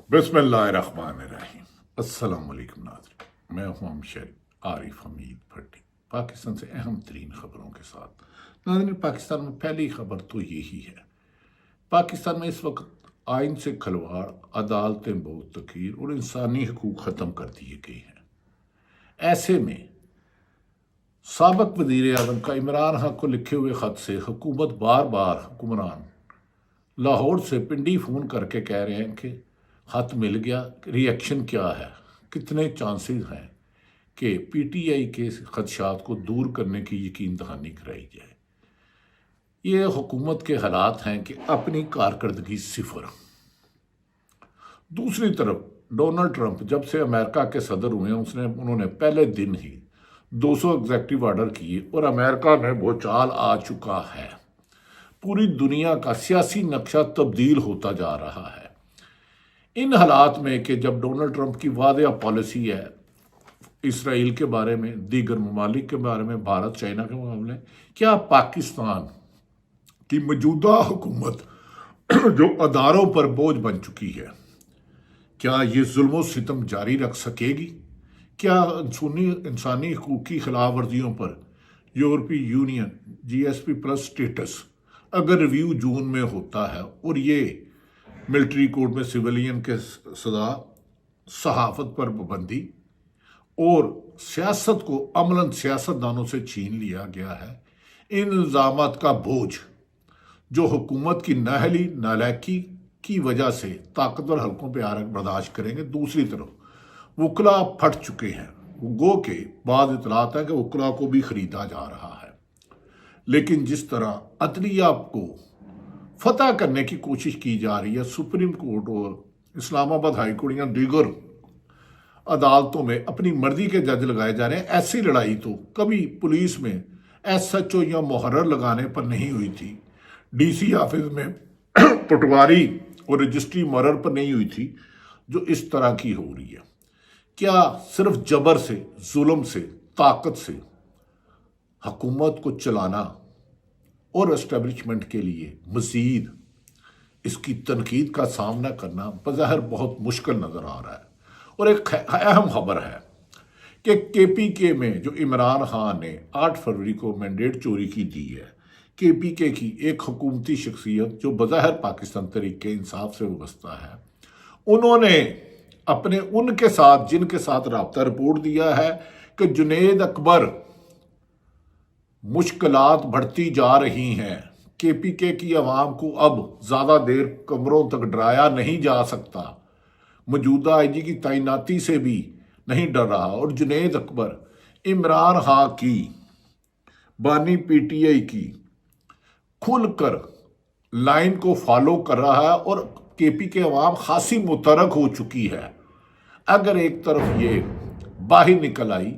बिस्मिल्लाहिर्रहमानिर्रहीम। अस्सलाम वालेकुम नाज़रीन, मैं हूं हमशर आरिफ हमीद भट्टी, पाकिस्तान से अहम तरीन खबरों के साथ। नाज़रीन, पाकिस्तान में पहली खबर तो यही है, पाकिस्तान में इस वक्त आइन से खलवाड़, अदालतें बहुत तकीर और इंसानी हकूक ख़त्म कर दिए गए हैं। ऐसे में साबिक़ वज़ीर आज़म का इमरान खान को लिखे हुए ख़त से हुकूमत बार बार हुक्मरान लाहौर से पिंडी फ़ोन करके कह रहे हैं कि खत मिल गया, रिएक्शन क्या है, कितने चांसेस हैं कि पीटीआई के खदशात को दूर करने की यकीन दहानी कराई जाए। ये हुकूमत के हालात हैं कि अपनी कारकर्दगी सिफर। दूसरी तरफ डोनाल्ड ट्रंप जब से अमेरिका के सदर हुए उन्होंने पहले दिन ही 200 एग्जेक्टिव ऑर्डर किए और अमेरिका में भूचाल आ चुका है। पूरी दुनिया का सियासी नक्शा तब्दील होता जा रहा है। इन हालात में कि जब डोनाल्ड ट्रंप की वादिया पॉलिसी है इसराइल के बारे में, दीगर ममालिक के बारे में, भारत चाइना के मामले, क्या पाकिस्तान की मौजूदा हुकूमत जो अदारों पर बोझ बन चुकी है, क्या ये जुल्म सितम जारी रख सकेगी? क्या इंसानी हकूक की खिलाफ वर्जियों पर यूरोपीय यूनियन जीएसपी प्लस स्टेटस अगर रिव्यू जून में होता है और ये मिलिट्री कोर्ट में सिविलियन के सजा, सहाफत पर पाबंदी और सियासत को अमलन सियासतदानों से छीन लिया गया है, इन इल्ज़ामात का बोझ जो हुकूमत की नाअहली नालायकी की वजह से ताकतवर हलकों पर आरक बर्दाश्त करेंगे। दूसरी तरफ वकला फट चुके हैं। गो के बाद इतलात है कि वकला को भी खरीदा जा रहा है, लेकिन जिस तरह अदलिया को फतह करने की कोशिश की जा रही है, सुप्रीम कोर्ट और इस्लामाबाद हाई कोर्ट या दीगर अदालतों में अपनी मर्जी के जज लगाए जा रहे हैं। ऐसी लड़ाई तो कभी पुलिस में एसएचओ या मुहर्रर लगाने पर नहीं हुई थी, डीसी ऑफिस में पटवारी और रजिस्ट्री मुहर्रर पर नहीं हुई थी, जो इस तरह की हो रही है। क्या सिर्फ जबर से, जुल्म से, ताकत से हुकूमत को चलाना और एस्टेब्लिशमेंट के लिए मज़ीद इसकी तनकीद का सामना करना बज़ाहिर बहुत मुश्किल नज़र आ रहा है। और एक अहम खबर है कि केपीके में जो इमरान खान ने 8 फरवरी को मैंडेट चोरी की दी है, केपीके की एक हुकूमती शख्सियत जो बज़ाहिर पाकिस्तान तरीके इंसाफ से वाबस्ता है, उन्होंने अपने उनके साथ जिनके साथ राब्ता रिपोर्ट दिया है कि जुनैद अकबर मुश्किलात बढ़ती जा रही हैं, केपीके की आवाम को अब ज़्यादा देर कमरों तक डराया नहीं जा सकता, मौजूदा आईजी की तैनाती से भी नहीं डर रहा। और जुनैद अकबर इमरान खान की बानी पीटीआई की खुलकर लाइन को फॉलो कर रहा है और केपीके आवाम खासी मुतरक हो चुकी है। अगर एक तरफ ये बाहर निकल आई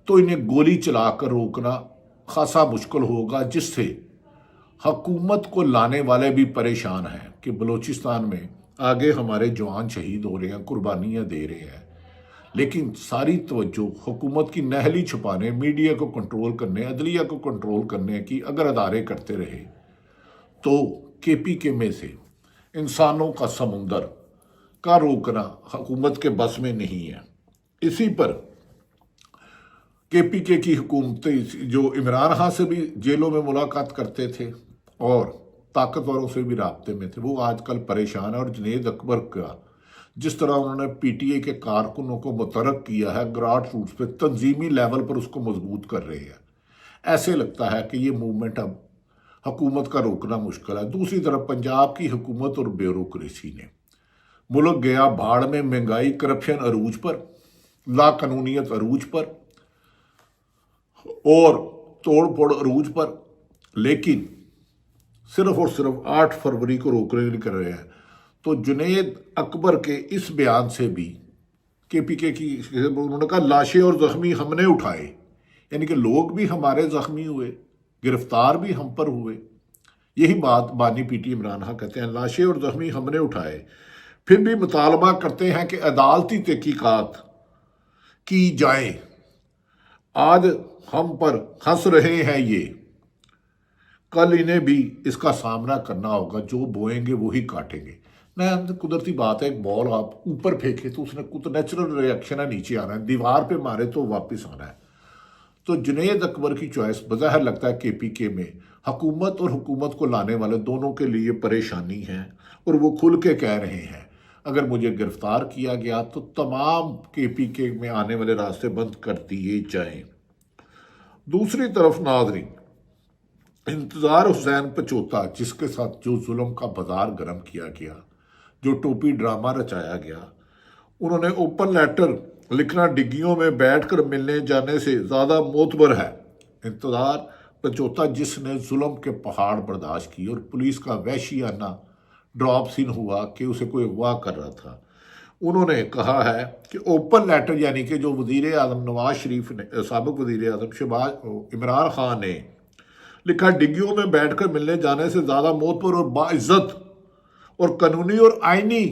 तो इन्हें गोली चलाकर रोकना खासा मुश्किल होगा, जिससे हुकूमत को लाने वाले भी परेशान हैं कि बलूचिस्तान में आगे हमारे जवान शहीद हो रहे हैं, कुर्बानियाँ दे रहे हैं, लेकिन सारी तवज्जो हुकूमत की नाअहली छुपाने, मीडिया को कंट्रोल करने, अदलिया को कंट्रोल करने की अगर अदारे करते रहे तो केपीके में से इंसानों का समुंदर का रोकना हुकूमत के बस में नहीं है। इसी पर केपीके की हुकूमतें जो इमरान खान से भी जेलों में मुलाकात करते थे और ताकतवरों से भी राब्ते में थे, वो आजकल परेशान है। और जुनैद अकबर का जिस तरह उन्होंने पीटीआई के कारकुनों को मुतरक किया है, ग्रास रूट्स पे तंजीमी लेवल पर उसको मजबूत कर रहे हैं, ऐसे लगता है कि ये मूवमेंट अब हुकूमत का रोकना मुश्किल है। दूसरी तरफ पंजाब की हुकूमत और ब्यूरोक्रेसी ने मुल्क गया भाड़ में, महंगाई, करप्शन अरूज पर, लाकानूनियत अरूज पर और तोड़ फोड़ अरूज पर, लेकिन सिर्फ और सिर्फ 8 फरवरी को रोकने नहीं कर रहे हैं। तो जुनैद अकबर के इस बयान से भी केपीके की उन्होंने कहा लाशें और जख्मी हमने उठाए, यानी कि लोग भी हमारे जख्मी हुए, गिरफ्तार भी हम पर हुए। यही बात बानी पीटी इमरान खान कहते हैं, लाशें और जख्मी हमने उठाए, फिर भी मुतालबा करते हैं कि अदालती तहकीकात की जाए। आज हम पर हंस रहे हैं ये, कल इन्हें भी इसका सामना करना होगा, जो बोएंगे वही काटेंगे। मैं कुदरती बात है, एक बॉल आप ऊपर फेंके तो उसने नेचुरल रिएक्शन है, नीचे आना है, दीवार पे मारे तो वापस आना है। तो जुनैद अकबर की चॉइस बज़ाहिर लगता है केपीके में हुकूमत और हुकूमत को लाने वाले दोनों के लिए परेशानी है, और वो खुल के कह रहे हैं अगर मुझे गिरफ्तार किया गया तो तमाम केपीके में आने वाले रास्ते बंद कर दिए जाएं। दूसरी तरफ नाज़रीन, इंतज़ार हुसैन पचोता, जिसके साथ जो जुल्म का बाजार गर्म किया गया, जो टोपी ड्रामा रचाया गया, उन्होंने ओपन लेटर लिखना डिग्गियों में बैठकर मिलने जाने से ज़्यादा मोतबर है। इंतज़ार पचोता जिसने जुल्म के पहाड़ बर्दाश्त की और पुलिस का वहशियाना ड्रॉप सीन हुआ कि उसे कोई अगवा कर रहा था, उन्होंने कहा है कि ओपन लेटर यानी कि जो वज़ीर आज़म नवाज शरीफ ने, साबिक़ वज़ीर आज़म इमरान खान ने लिखा, डिग्गियों में बैठकर मिलने जाने से ज़्यादा मोतबर और बाइज़्ज़त और कानूनी और आइनी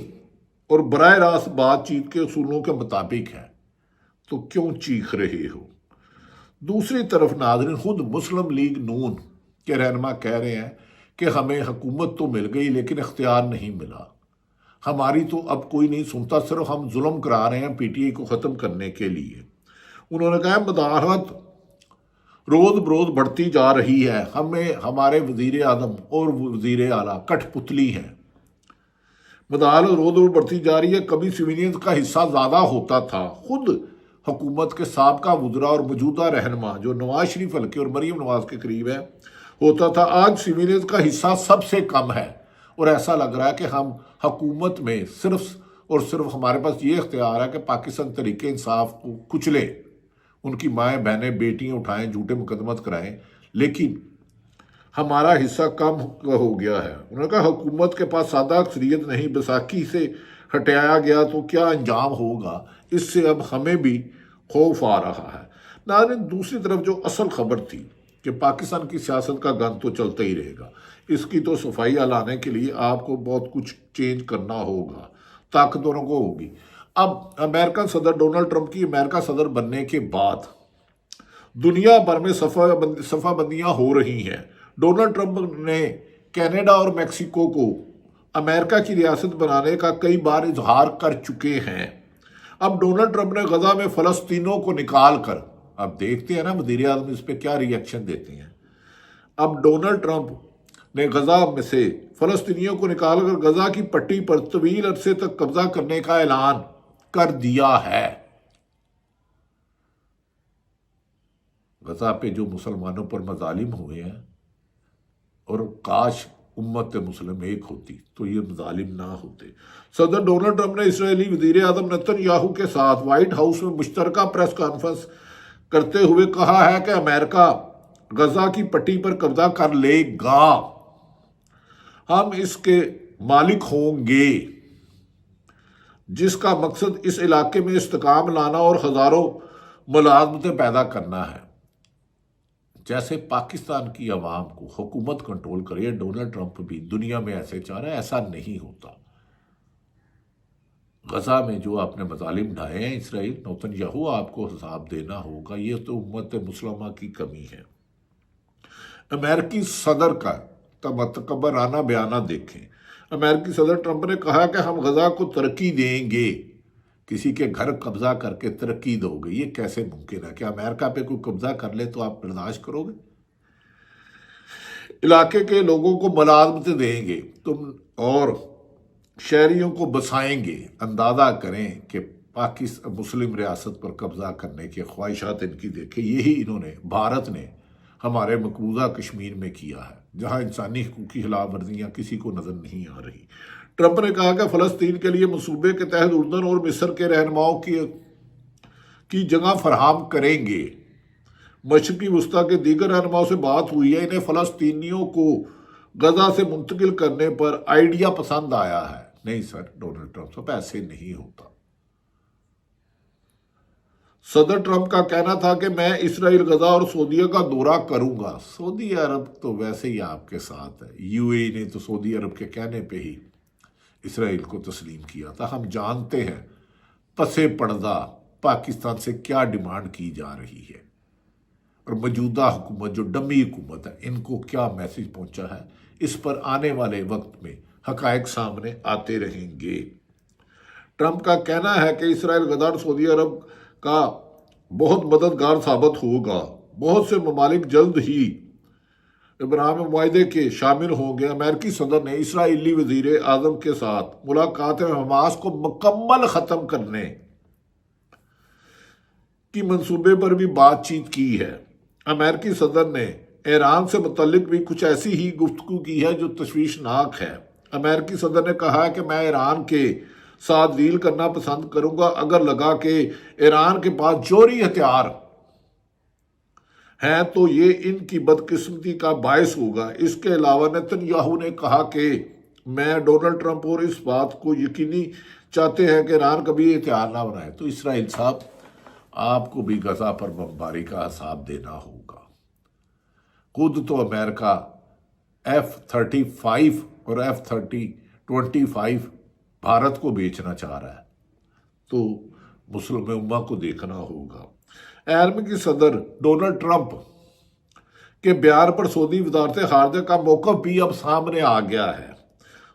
और बराह रास्त बातचीत के उसूलों के मुताबिक है, तो क्यों चीख रहे हो। दूसरी तरफ नाज़रीन, खुद मुस्लिम लीग नून के रहनुमा कह रहे हैं कि हमें हुकूमत तो मिल गई लेकिन इख्तियार नहीं मिला, हमारी तो अब कोई नहीं सुनता, सिर्फ हम जुल्म करा रहे हैं पीटीआई को ख़त्म करने के लिए। उन्होंने कहा मदाहत रोज़ बरोज़ बढ़ती जा रही है, हमें हमारे वज़ीर आज़म और वज़ीर आला कठपुतली हैं, मदाहत रोज़ रोज़ बढ़ती जा रही है, कभी सिविलियंस का हिस्सा ज़्यादा होता था, खुद हुकूमत के साबका वज़रा और मौजूदा रहनुमा जो नवाज शरीफ हल्के और मरीम नवाज के करीब है होता था, आज सिविलियंस का हिस्सा सबसे कम है, और ऐसा लग रहा है कि हम हुकूमत में सिर्फ और सिर्फ हमारे पास ये इख्तियार है कि पाकिस्तान तरीके इंसाफ को कुचले, उनकी माएँ बहनें बेटियाँ उठाएं, झूठे मुकदमत कराएं, लेकिन हमारा हिस्सा कम हो गया है। उन्होंने कहा हुकूमत के पास सादा अक्सरियत नहीं, बैसाखी से हटाया गया तो क्या अंजाम होगा, इससे अब हमें भी खौफ आ रहा है। नाज़रीन, दूसरी तरफ जो असल खबर थी कि पाकिस्तान की सियासत का गन तो चलता ही रहेगा, इसकी तो सफाई लाने के लिए आपको बहुत कुछ चेंज करना होगा, ताकतवरों को होगी। अब अमेरिकन सदर डोनाल्ड ट्रंप की अमेरिका सदर बनने के बाद दुनिया भर में सफ़ाबंदियाँ हो रही हैं। डोनाल्ड ट्रंप ने कनाडा और मेक्सिको को अमेरिका की रियासत बनाने का कई बार इजहार कर चुके हैं। अब डोनाल्ड ट्रंप ने गजा में फ़लस्तीनों को निकाल कर, अब देखते हैं ना वज़ीर आज़म इस पर क्या रिएक्शन देते हैं। अब डोनाल्ड ट्रंप ने गजा में से फ़लस्तीनियों को निकाल कर गजा की पट्टी पर तवील अरसे तक कब्जा करने का ऐलान कर दिया है। गजा पे जो मुसलमानों पर मजालिम हुए हैं, और काश उम्मत मुस्लिम एक होती तो ये मजालिम ना होते। सदर डोनाल्ड ट्रंप ने इसराइली वज़ीर आज़म नेतन्याहू के साथ व्हाइट हाउस में मुश्तरका प्रेस कॉन्फ्रेंस करते हुए कहा है कि अमेरिका गजा की पट्टी पर कब्जा कर लेगा, हम इसके मालिक होंगे, जिसका मकसद इस इलाके में इस्तेकाम लाना और हज़ारों मुलाजमतें पैदा करना है। जैसे पाकिस्तान की आवाम को हुकूमत कंट्रोल करे, डोनाल्ड ट्रंप भी दुनिया में ऐसे चाह रहा है, ऐसा नहीं होता। गजा में जो आपने मजालिम ढाए हैं इसराइल, नेतन्याहू आपको हिसाब देना होगा, ये तो उम्मत मुस्लिमा की कमी है। अमेरिकी सदर का तकब्बराना बयाना देखें। अमेरिकी सदर ट्रंप ने कहा कि हम गजा को तरक्की देंगे। किसी के घर कब्जा करके तरक्की दोगे, ये कैसे मुमकिन है? क्या अमेरिका पे कोई कब्जा कर ले तो आप बर्दाश्त करोगे? इलाके के लोगों को मुलाजमतें देंगे तुम और शहरियों को बसाएंगे। अंदाजा करें कि पाकिस्तान मुस्लिम रियासत पर कब्जा करने की ख्वाहिशात इनकी देखें। यही इन्होंने, भारत ने हमारे मकबूजा कश्मीर में किया है, जहां इंसानी हकूक़ की खिलाफ वर्जियाँ किसी को नज़र नहीं आ रही। ट्रंप ने कहा कि फ़लस्तीन के लिए मंसूबे के तहत उर्दन और मिस्र के रहनुमाओं की जगह फराहम करेंगे। मशरक़ी वस्ता के दीगर रहनुमाओं से बात हुई है, इन्हें फ़लस्तीनियों को गजा से मुंतकिल करने पर आइडिया पसंद आया है। नहीं सर, डोनाल्ड ट्रंप साहब ऐसे नहीं होता। सदर ट्रंप का कहना था कि मैं इसराइल, गजा और सऊदीया का दौरा करूंगा। सऊदी अरब तो वैसे ही आपके साथ है, यूएई ने तो सऊदी अरब के कहने पे ही इसराइल को तस्लीम किया था। हम जानते हैं पसे पर्दा पाकिस्तान से क्या डिमांड की जा रही है, और मौजूदा हुकूमत जो डमी हुकूमत है, इनको क्या मैसेज पहुंचा है, इस पर आने वाले वक्त में حقائق سامنے آتے رہیں گے۔ ٹرمپ کا کہنا ہے کہ اسرائیل غدار سعودی عرب کا بہت مددگار ثابت ہوگا۔ بہت سے ممالک جلد ہی ابرام معاہدے کے شامل ہوں گے۔ امریکی صدر نے اسرائیلی وزیر اعظم کے ساتھ ملاقات میں حماس کو مکمل ختم کرنے کی منصوبے پر بھی بات چیت کی ہے۔ امریکی صدر نے ایران سے متعلق بھی کچھ ایسی ہی گفتگو کی ہے جو تشویشناک ہے۔ امریکی صدر نے کہا ہے کہ میں ایران کے ساتھ ڈیل کرنا پسند کروں گا اگر لگا کہ ایران کے پاس جوہری ہتھیار ہیں تو یہ ان کی بدقسمتی کا باعث ہوگا۔ اس کے علاوہ نیتن یاہو نے کہا کہ میں ڈونلڈ ٹرمپ اور اس بات کو یقینی چاہتے ہیں کہ ایران کبھی ہتھیار نہ بنائے۔ تو اسرائیل صاحب آپ کو بھی غزہ پر بمباری کا حساب دینا ہوگا۔ خود تو امریکہ F-35 اور F-25 بھارت کو بیچنا چاہ رہا ہے، تو مسلم امہ کو دیکھنا ہوگا۔ امریکی صدر ڈونلڈ ٹرمپ کے بیان پر سعودی وزارت خارجہ کا موقف بھی اب سامنے آ گیا ہے۔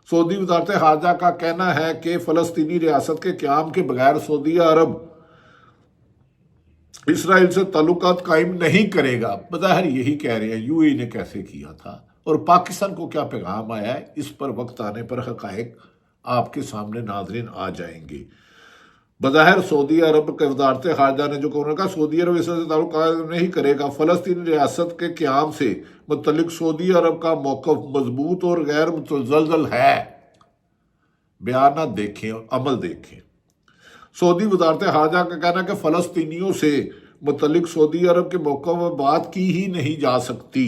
سعودی وزارت خارجہ کا کہنا ہے کہ فلسطینی ریاست کے قیام کے بغیر سعودی عرب اسرائیل سے تعلقات قائم نہیں کرے گا۔ بظاہر یہی کہہ رہے ہیں UAE نے کیسے کیا تھا اور پاکستان کو کیا پیغام آیا ہے، اس پر وقت آنے پر حقائق آپ کے سامنے ناظرین آ جائیں گے۔ بظاہر سعودی عرب کے وزارت خارجہ نے جو کہا سعودی عرب اسرائیل سے تعلق قائم نہیں کرے گا۔ فلسطینی ریاست کے قیام سے متعلق سعودی عرب کا موقف مضبوط اور غیر متزلزل ہے۔ بیانات دیکھیں اور عمل دیکھیں۔ سعودی وزارت خارجہ کا کہنا ہے کہ فلسطینیوں سے متعلق سعودی عرب کے موقف میں بات کی ہی نہیں جا سکتی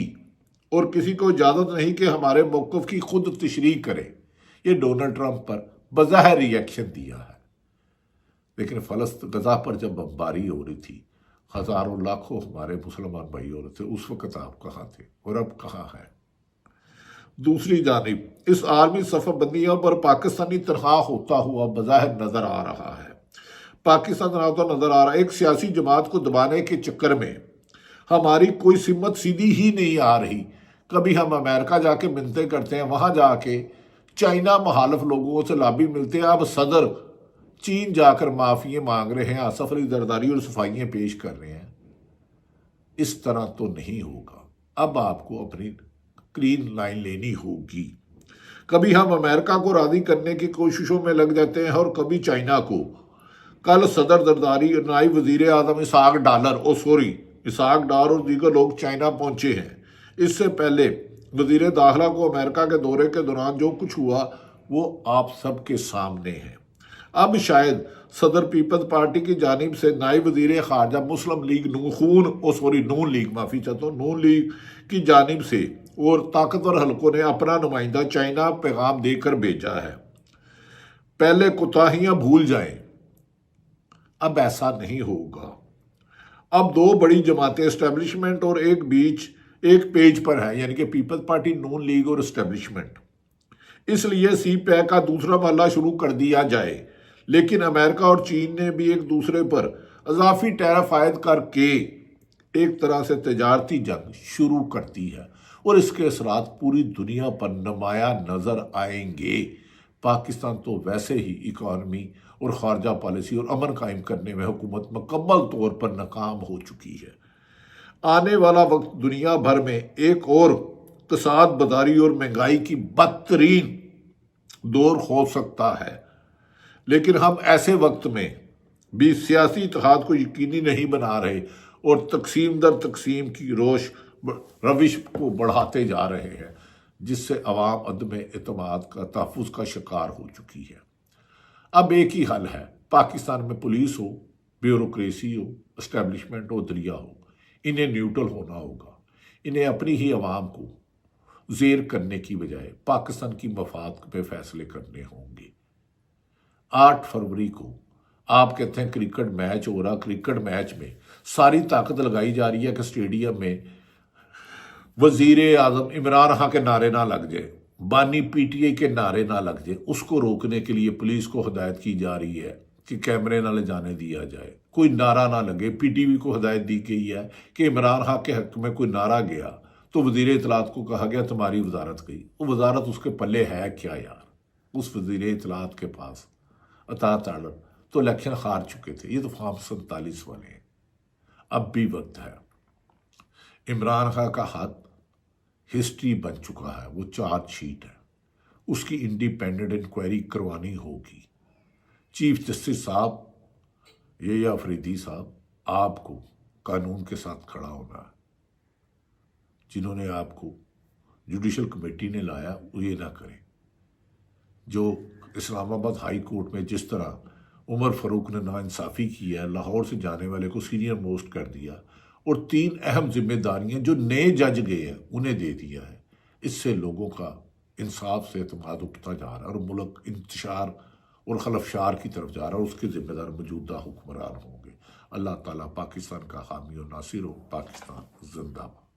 اور کسی کو اجازت نہیں کہ ہمارے موقف کی خود تشریح کرے۔ یہ ڈونلڈ ٹرمپ پر بظاہر ری ایکشن دیا ہے، لیکن غزہ پر جب بمباری ہو رہی تھی، ہزاروں لاکھوں ہمارے مسلمان بھائی ہو رہے تھے، اس وقت آپ کہاں تھے اور اب کہاں ہیں؟ دوسری جانب اس عالمی صفحہ بندیوں پر پاکستانی تنخواہ ہوتا ہوا بظاہر نظر آ رہا ہے۔ پاکستان ہوتا نظر آ رہا ہے۔ ایک سیاسی جماعت کو دبانے کے چکر میں ہماری کوئی سمت سیدھی ہی نہیں آ رہی۔ کبھی ہم امریکہ جا کے منتیں کرتے ہیں، وہاں جا کے چائنا مخالف لوگوں سے لابی ملتے ہیں۔ اب صدر چین جا کر معافی مانگ رہے ہیں، آصف علی زرداری اور صفائیاں پیش کر رہے ہیں۔ اس طرح تو نہیں ہوگا۔ اب آپ کو اپنی کلین لائن لینی ہوگی۔ کبھی ہم امریکہ کو راضی کرنے کی کوششوں میں لگ جاتے ہیں اور کبھی چائنا کو۔ کل صدر زرداری اور نائب وزیر اعظم اسحاق ڈار اور دیگر لوگ چائنا پہنچے ہیں۔ اس سے پہلے وزیر داخلہ کو امریکہ کے دورے کے دوران جو کچھ ہوا وہ آپ سب کے سامنے ہے۔ اب شاید صدر پیپلز پارٹی کی جانب سے نائب وزیر خارجہ مسلم لیگ نون لیگ کی جانب سے اور طاقتور حلقوں نے اپنا نمائندہ چائنا پیغام دے کر بھیجا ہے، پہلے کوتاہیاں بھول جائیں۔ اب ایسا نہیں ہوگا۔ اب دو بڑی جماعتیں اسٹیبلشمنٹ اور ایک پیج پر ہیں، یعنی کہ پیپلز پارٹی، نون لیگ اور اسٹیبلشمنٹ۔ اس لیے سی پیک کا دوسرا مرحلہ شروع کر دیا جائے، لیکن امریکہ اور چین نے بھی ایک دوسرے پر اضافی ٹیرف عائد کر کے ایک طرح سے تجارتی جنگ شروع کر دی ہے اور اس کے اثرات پوری دنیا پر نمایاں نظر آئیں گے۔ پاکستان تو ویسے ہی اکانومی اور خارجہ پالیسی اور امن قائم کرنے میں حکومت مکمل طور پر ناکام ہو چکی ہے۔ آنے والا وقت دنیا بھر میں ایک اور اقتصاد بداری اور مہنگائی کی بدترین دور ہو سکتا ہے، لیکن ہم ایسے وقت میں بھی سیاسی اتحاد کو یقینی نہیں بنا رہے اور تقسیم در تقسیم کی روش کو بڑھاتے جا رہے ہیں، جس سے عوام عدم اعتماد کا تحفظ کا شکار ہو چکی ہے۔ اب ایک ہی حل ہے، پاکستان میں پولیس ہو، بیوروکریسی ہو، اسٹیبلشمنٹ ہو، دریا ہو، انہیں نیوٹرل ہونا ہوگا۔ انہیں اپنی ہی عوام کو زیر کرنے کی بجائے پاکستان کی مفاد پہ فیصلے کرنے ہوں گے۔ 8 فروری کو آپ کہتے ہیں کرکٹ میچ ہو رہا، کرکٹ میچ میں ساری طاقت لگائی جا رہی ہے کہ اسٹیڈیم میں وزیر اعظم عمران خان کے نعرے نہ لگ جائے، بانی PTI کے نعرے نہ لگ جائے۔ اس کو روکنے کے لیے پولیس کو ہدایت کی جا رہی ہے کہ کیمرے نہ لے جانے دیا جائے، کوئی نعرہ نہ لگے۔ PTV کو ہدایت دی گئی ہے کہ عمران خان کے حق میں کوئی نعرہ گیا تو وزیر اطلاعات کو کہا گیا تمہاری وزارت گئی۔ وہ وزارت اس کے پلے ہے کیا یار؟ اس وزیر اطلاعات کے پاس اطاعت آرڈر، تو الیکشن ہار چکے تھے۔ یہ تو فارم 47 والے ہیں۔ اب بھی وقت ہے۔ عمران خان کا ہاتھ ہسٹری بن چکا ہے، وہ چارج شیٹ ہے، اس کی انڈیپینڈنٹ انکوائری کروانی ہوگی۔ چیف جسٹس صاحب یا افریدی صاحب، آپ کو قانون کے ساتھ کھڑا ہونا ہے۔ جنہوں نے آپ کو جوڈیشل کمیٹی نے لایا وہ یہ نہ کریں۔ جو اسلام آباد ہائی کورٹ میں جس طرح عمر فاروق نے ناانصافی کی ہے، لاہور سے جانے والے کو سینئر موسٹ کر دیا اور 3 اہم ذمہ داریاں جو نئے جج گئے ہیں انہیں دے دیا ہے، اس سے لوگوں کا انصاف سے اعتماد اٹھتا جا رہا ہے اور ملک انتشار اور خلفشار کی طرف جا رہا ہے۔ اس کے ذمہ دار موجودہ حکمران ہوں گے۔ اللہ تعالیٰ پاکستان کا حامی و ناصر ہو۔ پاکستان زندہ باد۔